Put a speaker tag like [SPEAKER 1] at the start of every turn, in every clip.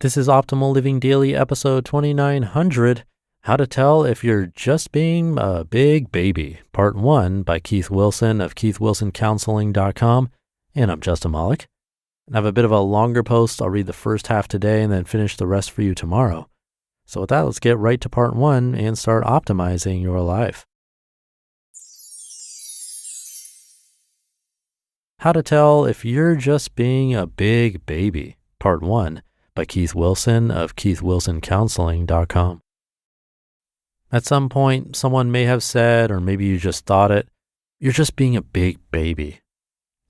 [SPEAKER 1] This is Optimal Living Daily, episode 2900, How to Tell If You're Just Being a Big Baby, part 1 by Keith Wilson of keithwilsoncounseling.com. And I'm Justin Malik. And I have a bit of a longer post. I'll read the first half today and then finish the rest for you tomorrow. So with that, let's get right to part 1 and start optimizing your life. How to Tell If You're Just Being a Big Baby, part 1 by Keith Wilson of keithwilsoncounseling.com. At some point, someone may have said, or maybe you just thought it, you're just being a big baby.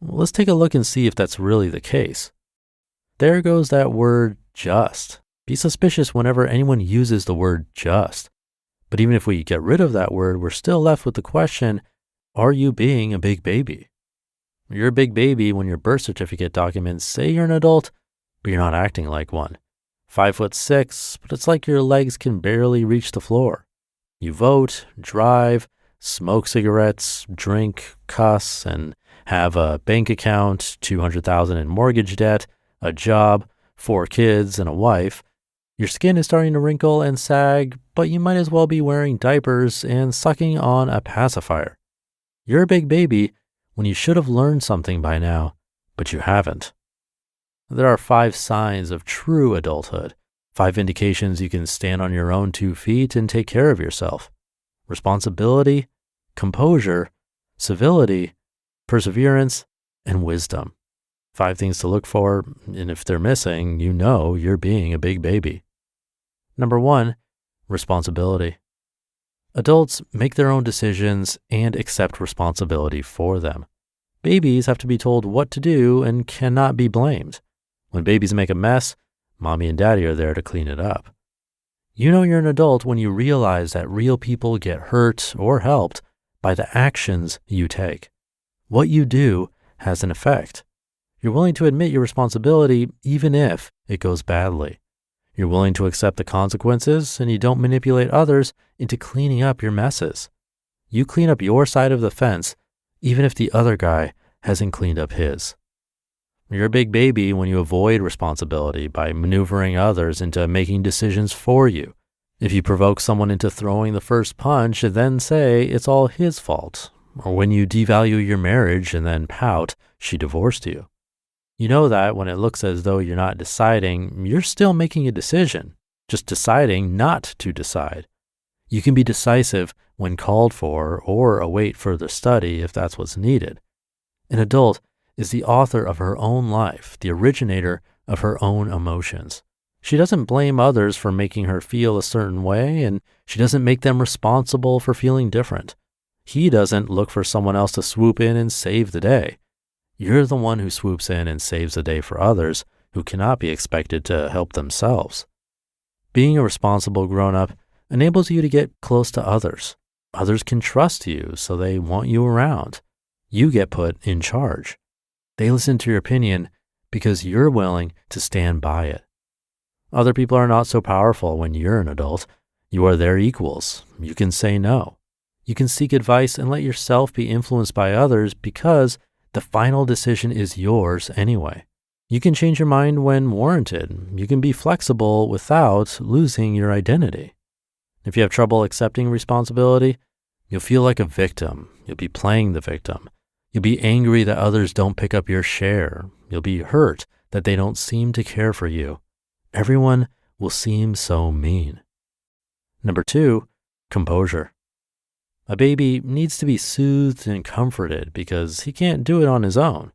[SPEAKER 1] Well, let's take a look and see if that's really the case. There goes that word just. Be suspicious whenever anyone uses the word just. But even if we get rid of that word, we're still left with the question, are you being a big baby? You're a big baby when your birth certificate documents say you're an adult, but you're not acting like one. 5'6", but it's like your legs can barely reach the floor. You vote, drive, smoke cigarettes, drink, cuss, and have a bank account, $200,000 in mortgage debt, a job, 4 kids, and a wife. Your skin is starting to wrinkle and sag, but you might as well be wearing diapers and sucking on a pacifier. You're a big baby when you should have learned something by now, but you haven't. There are 5 signs of true adulthood, 5 indications you can stand on your own 2 feet and take care of yourself. Responsibility, composure, civility, perseverance, and wisdom. 5 things to look for, and if they're missing, you know you're being a big baby. Number 1, responsibility. Adults make their own decisions and accept responsibility for them. Babies have to be told what to do and cannot be blamed. When babies make a mess, mommy and daddy are there to clean it up. You know you're an adult when you realize that real people get hurt or helped by the actions you take. What you do has an effect. You're willing to admit your responsibility even if it goes badly. You're willing to accept the consequences, and you don't manipulate others into cleaning up your messes. You clean up your side of the fence, even if the other guy hasn't cleaned up his. You're a big baby when you avoid responsibility by maneuvering others into making decisions for you. If you provoke someone into throwing the first punch and then say it's all his fault, or when you devalue your marriage and then pout, she divorced you. You know that when it looks as though you're not deciding, you're still making a decision, just deciding not to decide. You can be decisive when called for or await further study if that's what's needed. An adult is the author of her own life, the originator of her own emotions. She doesn't blame others for making her feel a certain way, and she doesn't make them responsible for feeling different. He doesn't look for someone else to swoop in and save the day. You're the one who swoops in and saves the day for others who cannot be expected to help themselves. Being a responsible grown-up enables you to get close to others. Others can trust you, so they want you around. You get put in charge. They listen to your opinion because you're willing to stand by it. Other people are not so powerful when you're an adult. You are their equals. You can say no. You can seek advice and let yourself be influenced by others because the final decision is yours anyway. You can change your mind when warranted. You can be flexible without losing your identity. If you have trouble accepting responsibility, you'll feel like a victim. You'll be playing the victim. You'll be angry that others don't pick up your share. You'll be hurt that they don't seem to care for you. Everyone will seem so mean. Number 2, composure. A baby needs to be soothed and comforted because he can't do it on his own.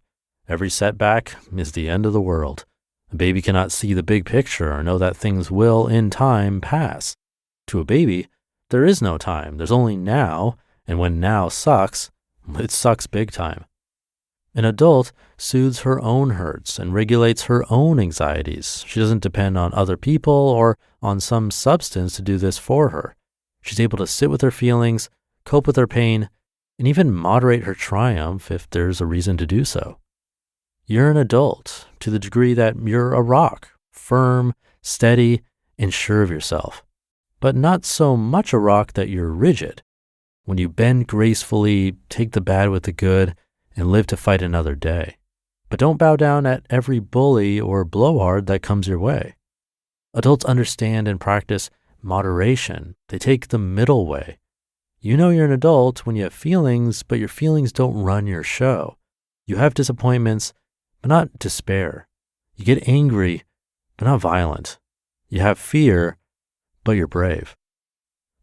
[SPEAKER 1] Every setback is the end of the world. A baby cannot see the big picture or know that things will, in time, pass. To a baby, there is no time. There's only now, and when now sucks, it sucks big time. An adult soothes her own hurts and regulates her own anxieties. She doesn't depend on other people or on some substance to do this for her. She's able to sit with her feelings, cope with her pain, and even moderate her triumph if there's a reason to do so. You're an adult to the degree that you're a rock, firm, steady, and sure of yourself, but not so much a rock that you're rigid. When you bend gracefully, take the bad with the good, and live to fight another day. But don't bow down at every bully or blowhard that comes your way. Adults understand and practice moderation. They take the middle way. You know you're an adult when you have feelings, but your feelings don't run your show. You have disappointments, but not despair. You get angry, but not violent. You have fear, but you're brave.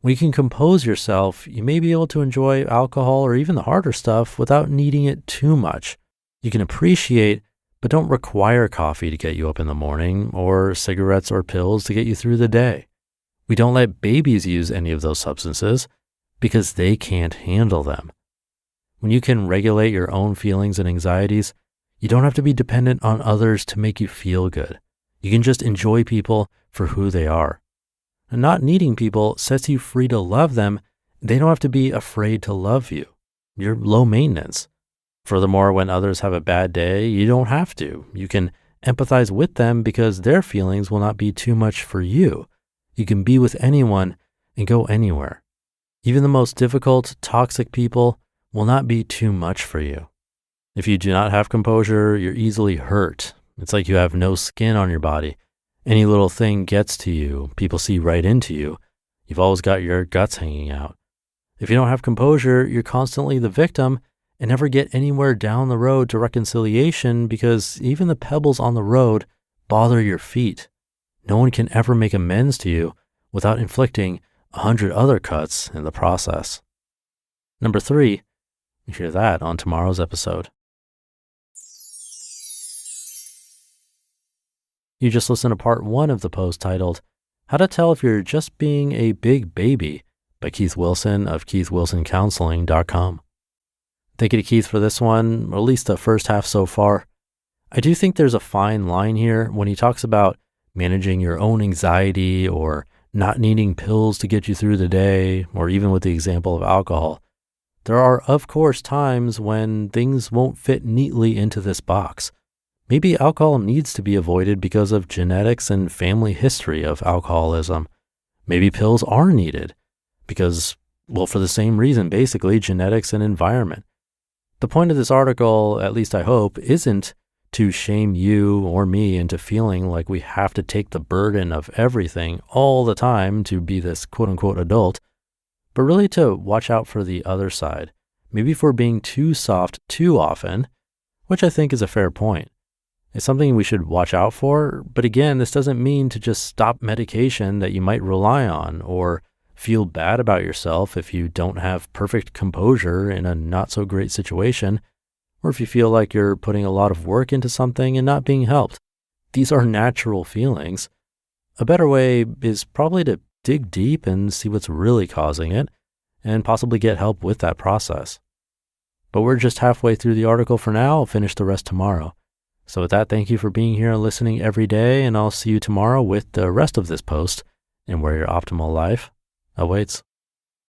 [SPEAKER 1] When you can compose yourself, you may be able to enjoy alcohol or even the harder stuff without needing it too much. You can appreciate, but don't require coffee to get you up in the morning or cigarettes or pills to get you through the day. We don't let babies use any of those substances because they can't handle them. When you can regulate your own feelings and anxieties, you don't have to be dependent on others to make you feel good. You can just enjoy people for who they are. And not needing people sets you free to love them. They don't have to be afraid to love you. You're low maintenance. Furthermore, when others have a bad day, you don't have to. You can empathize with them because their feelings will not be too much for you. You can be with anyone and go anywhere. Even the most difficult, toxic people will not be too much for you. If you do not have composure, you're easily hurt. It's like you have no skin on your body. Any little thing gets to you. People see right into you. You've always got your guts hanging out. If you don't have composure, you're constantly the victim and never get anywhere down the road to reconciliation because even the pebbles on the road bother your feet. No one can ever make amends to you without inflicting 100 other cuts in the process. Number 3, you hear that on tomorrow's episode. You just listened to part 1 of the post titled, How to Tell If You're Just Being a Big Baby by Keith Wilson of KeithWilsonCounseling.com. Thank you to Keith for this one, or at least the first half so far. I do think there's a fine line here when he talks about managing your own anxiety or not needing pills to get you through the day, or even with the example of alcohol. There are, of course, times when things won't fit neatly into this box. Maybe alcohol needs to be avoided because of genetics and family history of alcoholism. Maybe pills are needed because, well, for the same reason, basically, genetics and environment. The point of this article, at least I hope, isn't to shame you or me into feeling like we have to take the burden of everything all the time to be this quote-unquote adult, but really to watch out for the other side. Maybe if we're being too soft too often, which I think is a fair point. It's something we should watch out for, but again, this doesn't mean to just stop medication that you might rely on or feel bad about yourself if you don't have perfect composure in a not so great situation, or if you feel like you're putting a lot of work into something and not being helped. These are natural feelings. A better way is probably to dig deep and see what's really causing it and possibly get help with that process. But we're just halfway through the article for now. I'll finish the rest tomorrow. So with that, thank you for being here and listening every day, and I'll see you tomorrow with the rest of this post and where your optimal life awaits.